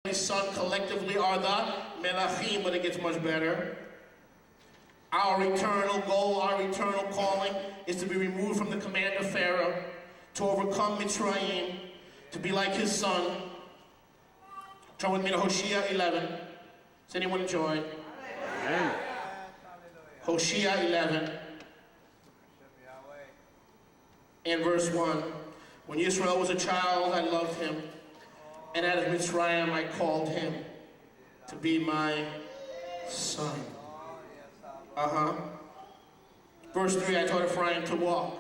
His son collectively are the Melachim, but it gets much better. Our eternal goal, our eternal calling is to be removed from the command of Pharaoh, to overcome Mitzrayim, to be like his son. Turn with me to Hosea 11. Does anyone enjoy? Hosea 11 and verse 1. When Israel was a child, I loved him, and out of Mitzrayim I called him to be my son. Verse 3, I taught Ephraim to walk.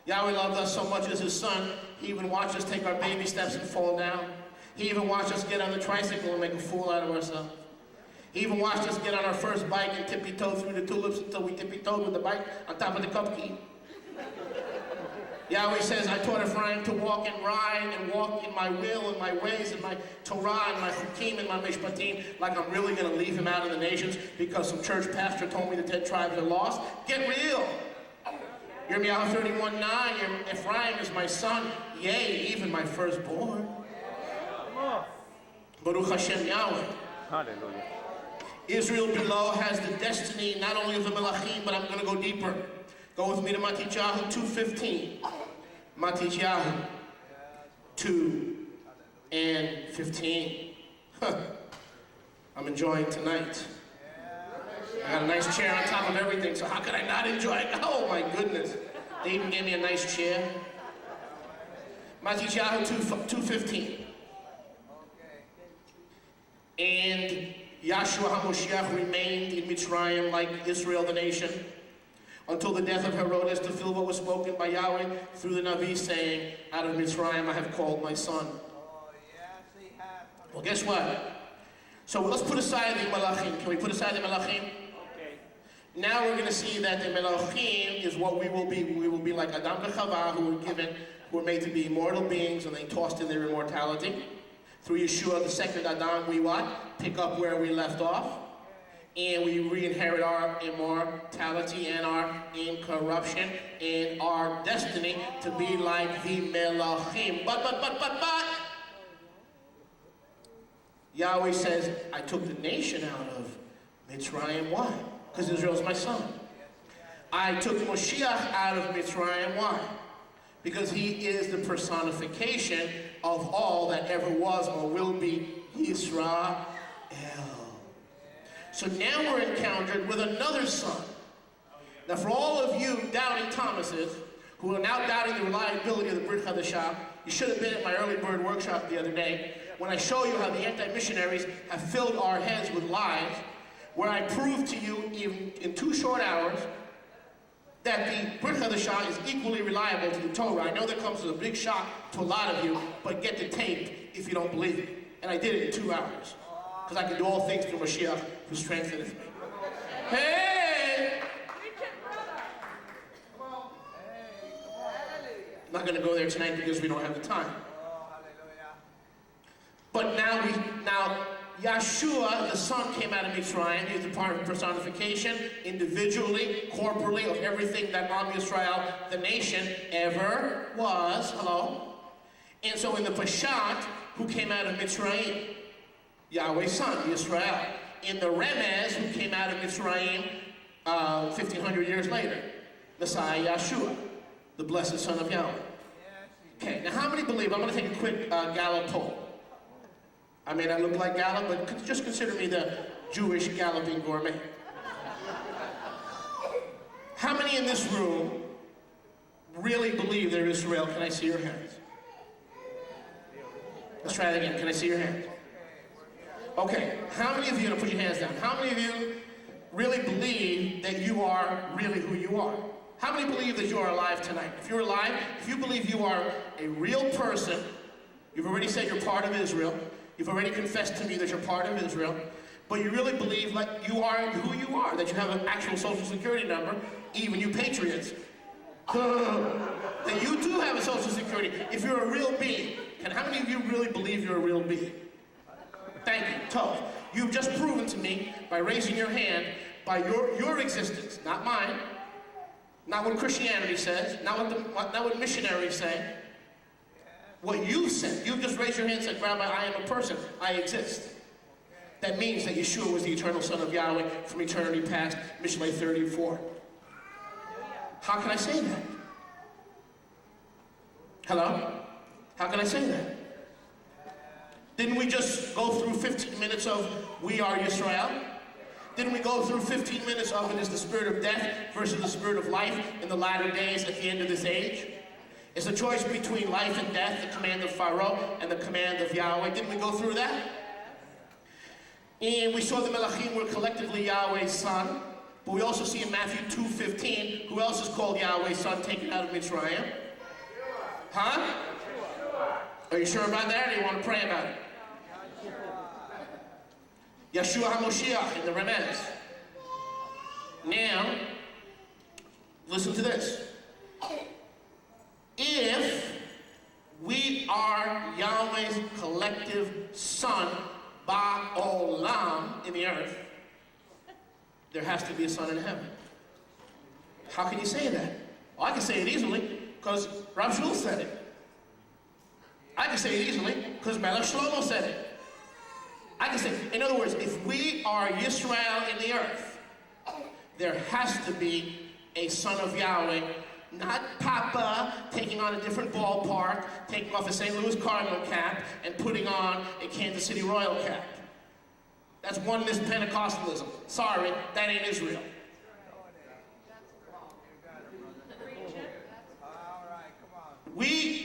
Yahweh loved us so much as his son, he even watched us take our baby steps and fall down. He even watched us get on the tricycle and make a fool out of ourselves. He even watched us get on our first bike and tippy-toe through the tulips until we tippy-toed with the bike on top of the cupcake. Yahweh says, I taught Ephraim to walk and ride and walk in my will and my ways and my Torah and my chukim and my mishpatim, like I'm really going to leave him out of the nations because some church pastor told me the 10 tribes are lost. Get real. Yirmiyahu 31:9, Ephraim is my son, yea, even my firstborn. Baruch Hashem Yahweh. Hallelujah. Israel below has the destiny not only of the Melachim, but I'm going to go deeper. Go with me to Matityahu 2:15. Matityahu 2:15. I'm enjoying tonight. I got a nice chair on top of everything, so how could I not enjoy it? Oh my goodness. They even gave me a nice chair. Matityahu 2:15. And Yahshua HaMoshiach remained in Mitzrayim like Israel the nation, until the death of Herodes, to fulfill what was spoken by Yahweh through the Navi, saying, out of Mitzrayim I have called my son. Well, guess what? So let's put aside the Melachim. Can we put aside the Melachim? Okay. Now we're going to see that the Melachim is what we will be. We will be like Adam and Chava, who were made to be immortal beings, and they tossed in their immortality. Through Yeshua, the second Adam, we what? Pick up where we left off. And we re-inherit our immortality and our incorruption and our destiny to be like the Melachim. But. Yahweh says, I took the nation out of Mitzrayim. Why? Because Israel's my son. I took Moshiach out of Mitzrayim. Why? Because he is the personification of all that ever was or will be Israel. So now we're encountered with another son. Now for all of you doubting Thomases, who are now doubting the reliability of the Brit Chadashah, you should have been at my early bird workshop the other day, when I show you how the anti-missionaries have filled our heads with lies, where I prove to you in 2 short hours that the Brit Chadashah is equally reliable to the Torah. I know that comes as a big shock to a lot of you, but get the tape if you don't believe it. And I did it in 2 hours. Because I can do all things through Mashiach, who strengtheneth me. Hey! I'm not going to go there tonight because we don't have the time. But now Yahshua, the son, came out of Mitzrayim. He's the part of personification, individually, corporally, of everything that Am Yisrael, the nation, ever was. Hello? And so in the Pashat, who came out of Mitzrayim? Yahweh's son, Yisrael. In the Remez, who came out of Mitzrayim 1,500 years later, Messiah Yahshua, the blessed son of Yahweh. Okay, now how many believe? I'm going to take a quick Gallup poll. I may not look like Gallup, but just consider me the Jewish galloping gourmet. How many in this room really believe they're Israel? Can I see your hands? Let's try that again. Can I see your hands? Okay, how many of you, now put your hands down, how many of you really believe that you are really who you are? How many believe that you are alive tonight? If you're alive, if you believe you are a real person, you've already said you're part of Israel, you've already confessed to me that you're part of Israel, but you really believe like you are who you are, that you have an actual social security number, even you patriots, that you do have a social security, if you're a real being. And how many of you really believe you're a real being? Thank you, tough. You've just proven to me by raising your hand, by your existence, not mine, not what Christianity says, not what missionaries say. what you said. You just raised your hand and said, Rabbi, I am a person. I exist. That means that Yeshua was the eternal Son of Yahweh from eternity past, Mishlei 34. How can I say that? Hello? How can I say that? Didn't we just go through 15 minutes of We Are Yisrael? Didn't we go through 15 minutes of it is the spirit of death versus the spirit of life in the latter days at the end of this age? It's a choice between life and death, the command of Pharaoh and the command of Yahweh. Didn't we go through that? And we saw the Melachim were collectively Yahweh's son. But we also see in Matthew 2:15, who else is called Yahweh's son taken out of Mitzrayim? Huh? Are you sure about that, or do you want to pray about it? Yeshua HaMoshiach in the Remez. Now, listen to this. If we are Yahweh's collective son, Ba'olam, in the earth, there has to be a son in heaven. How can you say that? Well, I can say it easily, because Rav Shul said it. I can say it easily, because Melech Shlomo said it. I can say, in other words, if we are Yisrael in the earth, there has to be a son of Yahweh, not Papa taking on a different ballpark, taking off a St. Louis Cardinal cap, and putting on a Kansas City Royal cap. That's oneness Pentecostalism. Sorry, that ain't Israel.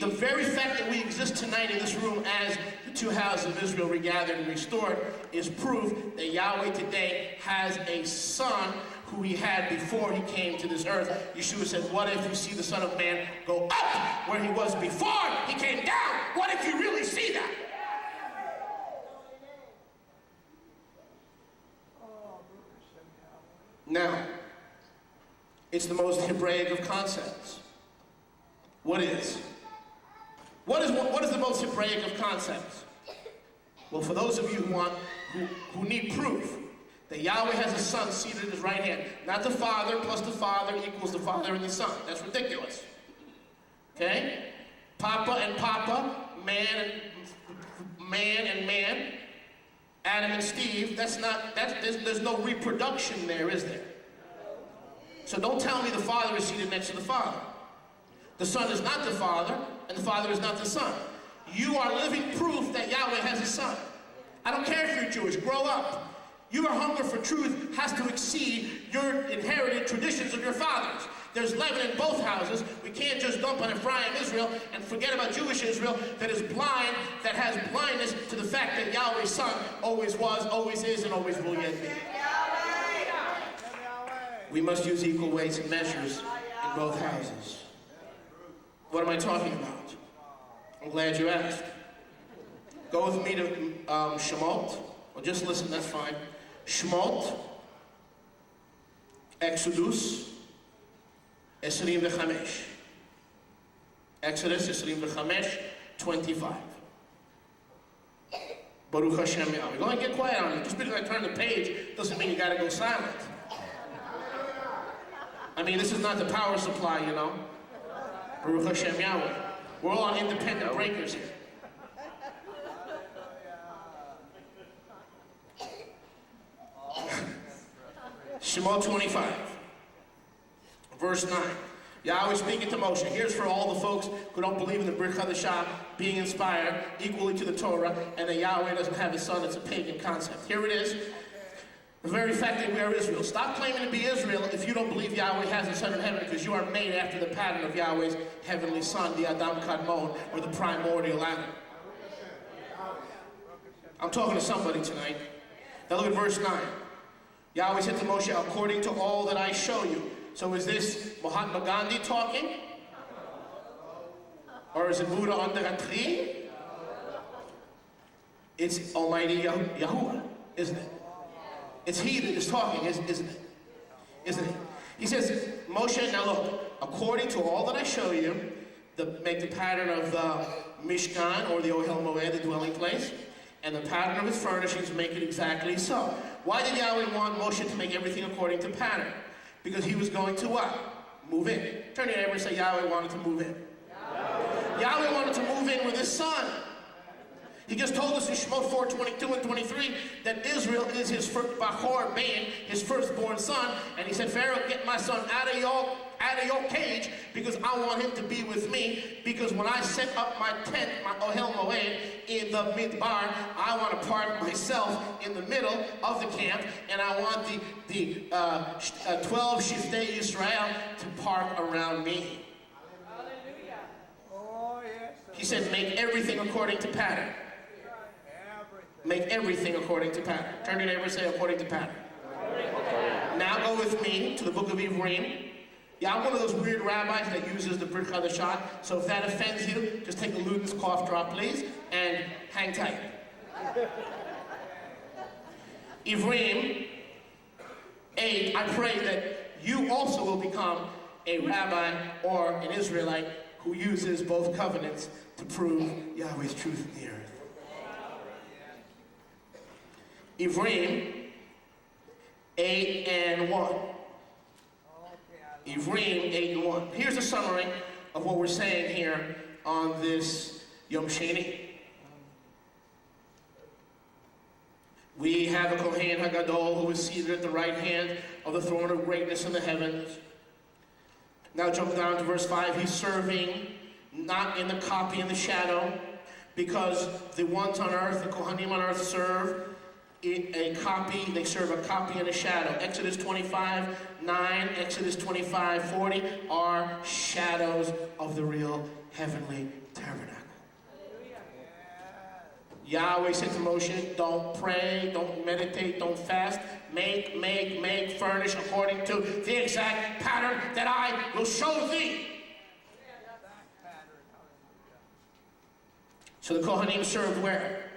The very fact that we exist tonight in this room as the two houses of Israel regathered and restored is proof that Yahweh today has a son who he had before he came to this earth. Yeshua said, what if you see the Son of Man go up where he was before he came down? What if you really see that? Now, it's the most Hebraic of concepts. What is? What is the most Hebraic of concepts? Well, for those of you who need proof that Yahweh has a son seated at his right hand, not the Father plus the Father equals the Father and the Son. That's ridiculous. Okay? Papa and Papa, man and man, Adam and Steve, there's no reproduction there, is there? So don't tell me the Father is seated next to the Father. The Son is not the Father, and the Father is not the Son. You are living proof that Yahweh has a son. I don't care if you're Jewish, grow up. Your hunger for truth has to exceed your inherited traditions of your fathers. There's leaven in both houses. We can't just dump on Ephraim Israel and forget about Jewish Israel that is blind, that has blindness to the fact that Yahweh's son always was, always is, and always will yet be. We must use equal weights and measures in both houses. What am I talking about? I'm glad you asked. Go with me to Shemot. Or just listen, that's fine. Shemot, Exodus, 25. Exodus 25, 25. Baruch Hashem Yahweh. Go ahead and get quiet on me. Just because I turn the page doesn't mean you gotta go silent. I mean, this is not the power supply, you know. Baruch Hashem Yahweh. We're all on independent breakers here. Shemot 25, verse 9. Yahweh speaking to Moshe. Here's for all the folks who don't believe in the Brit Chadashah being inspired equally to the Torah, and that Yahweh doesn't have a son. It's a pagan concept. Here it is. The very fact that we are Israel. Stop claiming to be Israel if you don't believe Yahweh has a son in heaven, because you are made after the pattern of Yahweh's heavenly son, the Adam Kadmon, or the primordial Adam. I'm talking to somebody tonight. Now look at verse 9. Yahweh said to Moshe, according to all that I show you. So is this Mahatma Gandhi talking? Or is it Buddha under a tree? It's Almighty Yahuwah, isn't it? It's he that is talking, isn't it? Isn't it? He says, Moshe, now look, according to all that I show you, make the pattern of the Mishkan, or the Ohel Moed, the dwelling place, and the pattern of its furnishings, make it exactly so. Why did Yahweh want Moshe to make everything according to pattern? Because he was going to what? Move in. Turn to your neighbor and say, Yahweh wanted to move in. Yahweh wanted to move in with his son. He just told us in Shemot 4:22 and 23 that Israel is his first Bachor Ben, his firstborn son. And he said, Pharaoh, get my son out of your cage, because I want him to be with me. Because when I set up my tent, my Ohel Moed, in the Midbar, I want to park myself in the middle of the camp, and I want the 12 Shiftei Yisrael to park around me. Hallelujah. Oh, yes. He said, make everything according to pattern. Make everything according to pattern. Turn to your neighbor and say, according to pattern. Now go with me to the book of Ivrim. Yeah, I'm one of those weird rabbis that uses the Brit Chadashah, so if that offends you, just take a Luden's cough drop, please, and hang tight. Ivrim 8, I pray that you also will become a rabbi or an Israelite who uses both covenants to prove Yahweh's truth in the earth. Ivrim 8 and 1. Ivrim 8 and 1. Here's a summary of what we're saying here on this Yom Sheni. We have a Kohen HaGadol who is seated at the right hand of the throne of greatness in the heavens. Now jump down to verse 5. He's serving not in the copy and the shadow, because the ones on earth, the Kohanim on earth, serve a copy, they serve a copy and a shadow. Exodus 25:9, Exodus 25:40 are shadows of the real heavenly tabernacle. Yahweh said to Moshe, don't pray, don't meditate, don't fast. Make, furnish according to the exact pattern that I will show thee. So the Kohanim served where?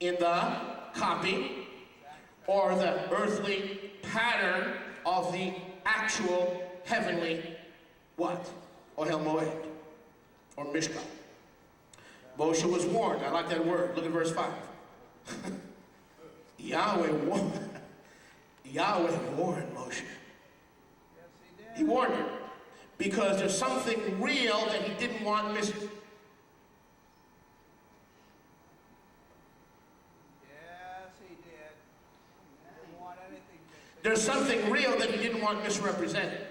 In the copy, or the earthly pattern of the actual heavenly what? Ohel Moed, or Mishkan. Moshe was warned. I like that word. Look at verse 5. Yahweh warned Moshe. He warned him. Because there's something real that he didn't want missed. There's something real that he didn't want misrepresented.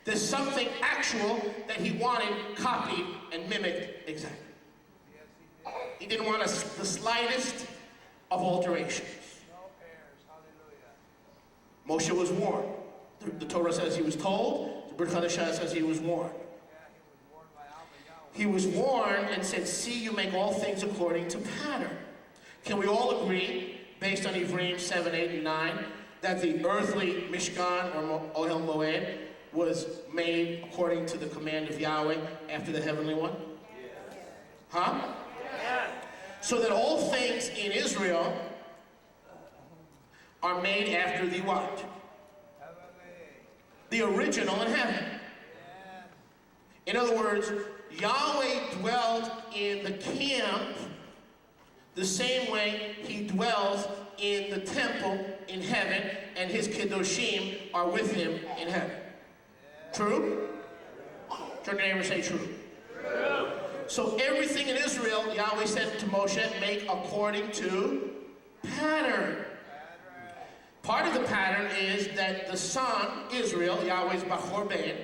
There's something actual that he wanted copied and mimicked exactly. He didn't want the slightest of alterations. Moshe was warned. The Torah says he was told. The Brit Chadashah says he was warned. He was warned and said, see, you make all things according to pattern. Can we all agree, based on Ivrim 7, 8, and 9, that the earthly Mishkan, or Ohel Moed, was made according to the command of Yahweh after the heavenly one? Yes. Huh? Yes. So that all things in Israel are made after the what? The original in heaven. In other words, Yahweh dwelt in the camp the same way he dwells in the temple in heaven, and his Kedoshim are with him in heaven. True? Turn to your neighbor and say true. True. So everything in Israel, Yahweh said to Moshe, make according to pattern. Part of the pattern is that the son, Israel, Yahweh's Bachor Ben,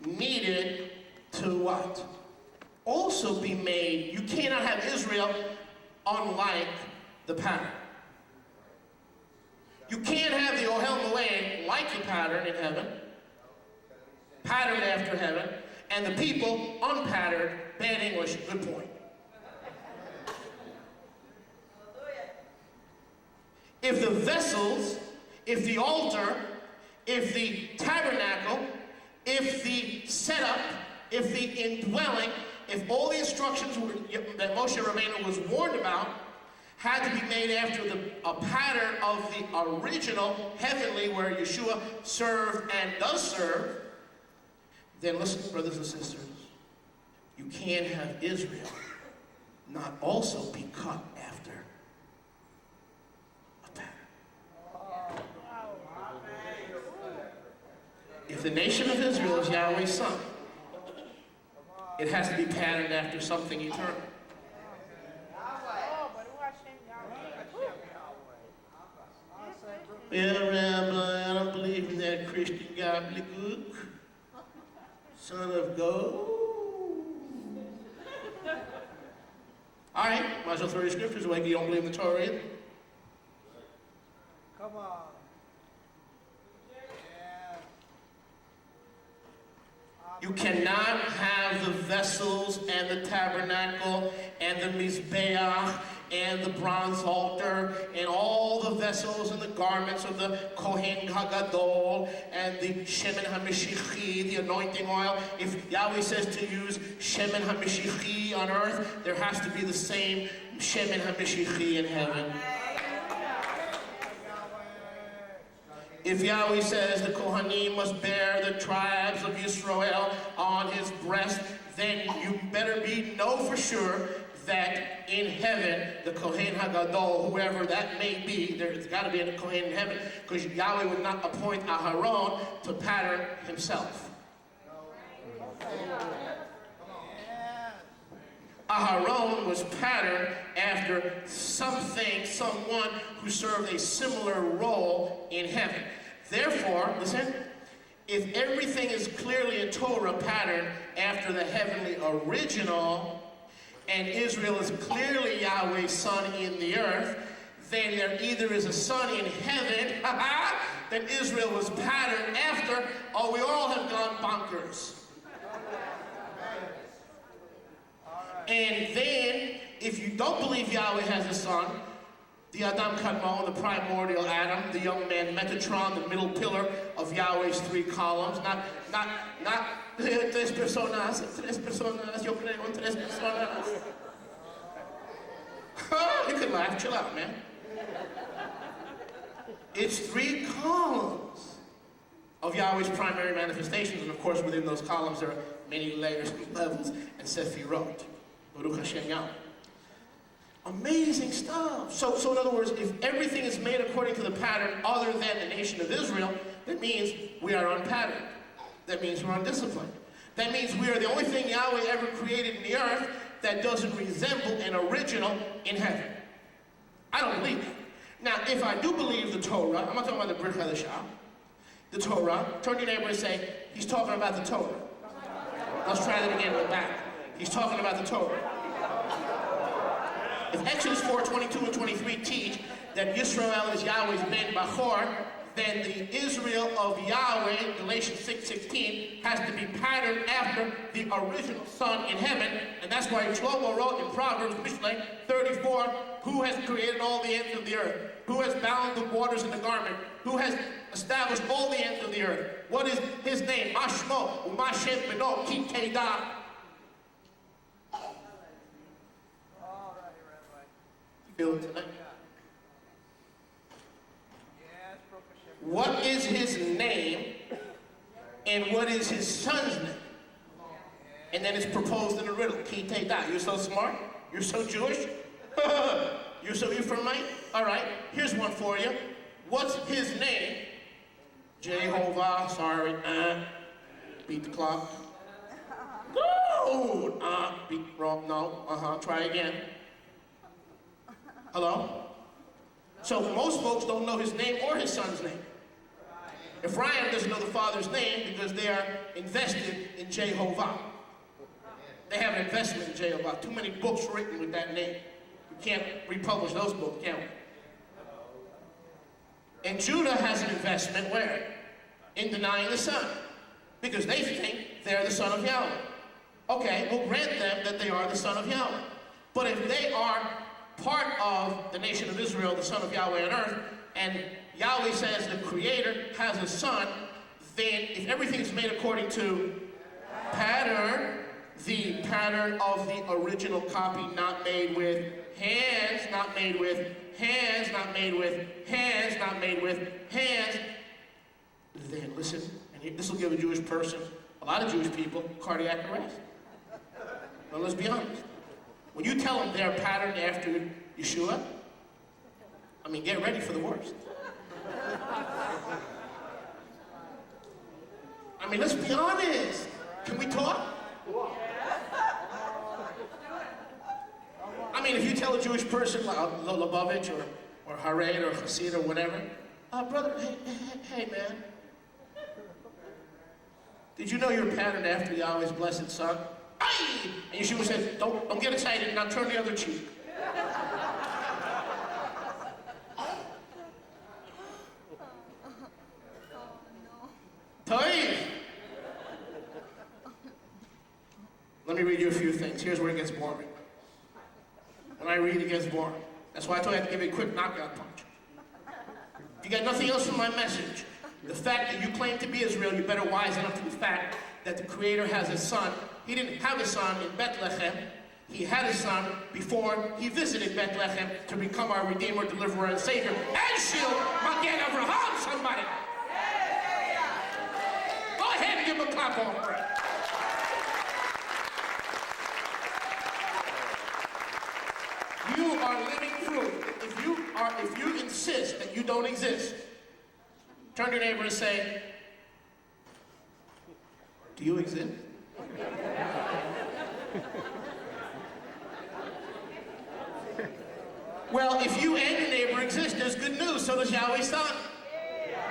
needed to what? Also be made. You cannot have Israel unlike the pattern. You can't have the Ohel Moed like the pattern in heaven, patterned after heaven, and the people unpatterned. Bad English, good point. If the vessels, if the altar, if the tabernacle, if the setup, if the indwelling, if all the instructions that Moshe Rabbeinu was warned about had to be made after a pattern of the original heavenly where Yeshua served and does serve, then listen, brothers and sisters, you can't have Israel not also be cut after a pattern. If the nation of Israel is Yahweh's son, It has to be patterned after something eternal. Yeah, Rabbi, I don't believe in that Christian gobbledygook. Son of God. All right, might as well throw your scriptures away if you don't believe in the Torah either. Come on. You cannot have the vessels and the tabernacle and the mizbeach and the bronze altar and all the vessels and the garments of the Kohen HaGadol and the Shemen HaMishichi, the anointing oil. If Yahweh says to use Shemen HaMishichi on earth, there has to be the same Shemen HaMishichi in heaven. If Yahweh says the Kohanim must bear the tribes of Israel on his breast, then you better know for sure that in heaven, the Kohen HaGadol, whoever that may be, there's got to be a Kohen in heaven, because Yahweh would not appoint Aharon to pattern himself. Aharon was patterned after someone who served a similar role in heaven. Therefore, listen, if everything is clearly in Torah patterned after the heavenly original, and Israel is clearly Yahweh's son in the earth, then there either is a son in heaven that Israel was patterned after, or we all have gone bonkers. And then, if you don't believe Yahweh has a son, the Adam Kadmon, the primordial Adam, the young man Metatron, the middle pillar of Yahweh's three columns, not tres personas, yo creo en tres personas. You can laugh, chill out, man. It's three columns of Yahweh's primary manifestations, and of course within those columns there are many layers and levels and sefirot. Baruch Hashem Yahweh. Amazing stuff. So in other words, if everything is made according to the pattern other than the nation of Israel, that means we are unpatterned. That means we're undisciplined. That means we are the only thing Yahweh ever created in the earth that doesn't resemble an original in heaven. I don't believe that. Now, if I do believe the Torah, I'm not talking about the Brit Hadashah, the Torah, turn to your neighbor and say, he's talking about the Torah. Let's try that again with back. He's talking about the Torah. If Exodus 4:22 and 23 teach that Yisrael is Yahweh's Ben Bachor, then the Israel of Yahweh, Galatians 6:16, has to be patterned after the original son in heaven. And that's why Shlomo wrote in Proverbs, Mishlei 34, who has created all the ends of the earth? Who has bound the waters in the garment? Who has established all the ends of the earth? What is his name? Mashmo, Umashem Beno, Ki Teda. Feel it tonight? What is his name and what is his son's name? And then it's proposed in a riddle. Ki Teda. You're so smart? You're so Jewish? You're so Ephraimite? All right, here's one for you. What's his name? Jehovah. Sorry. Beat the clock. Good. Beat wrong. No. Try again. Hello? So most folks don't know his name or his son's name. Ephraim doesn't know the father's name because they are invested in Jehovah. They have an investment in Jehovah. Too many books written with that name. You can't republish those books, can we? And Judah has an investment where? In denying the son. Because they think they're the son of Yahweh. Okay, we'll grant them that they are the son of Yahweh. But if they are part of the nation of Israel, the son of Yahweh on earth, and Yahweh says the creator has a son, then if everything is made according to pattern, the pattern of the original copy, not made with hands, not made with hands, not made with hands, not made with hands, then listen, and this will give a Jewish person, a lot of Jewish people, cardiac arrest. Well, let's be honest. When you tell them they're patterned after Yeshua, I mean, get ready for the worst. I mean, let's be honest. Can we talk? mean, if you tell a Jewish person, like Lubavitch or Hared or Hasid or whatever, brother, hey, man, did you know you're patterned after Yahweh's blessed son? Aye! And Yeshua said, don't get excited, now turn the other cheek. Toiv! Let me read you a few things. Here's where it gets boring. When I read, it gets boring. That's why I told you I have to give you a quick knockout punch. If you got nothing else from my message, the fact that you claim to be Israel, you better wisen up to the fact that the Creator has a son. He didn't have a son in Bethlehem. He had a son before he visited Bethlehem to become our Redeemer, Deliverer, and Savior. And shield Magen Avraham, somebody. Go ahead and give him a clap on for it. You are living proof. If you insist that you don't exist, turn to your neighbor and say, do you exist? Well, if you and your neighbor exist, there's good news. So does Yahweh's son.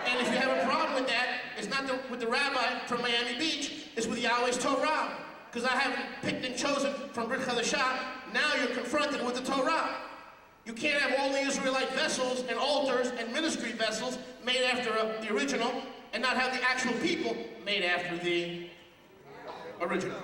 And if you have a problem with that, it's not with the rabbi from Miami Beach, it's with Yahweh's Torah. Because I haven't picked and chosen from Brit Chadashah. Now you're confronted with the Torah. You can't have all the Israelite vessels and altars and ministry vessels made after the original and not have the actual people made after the original.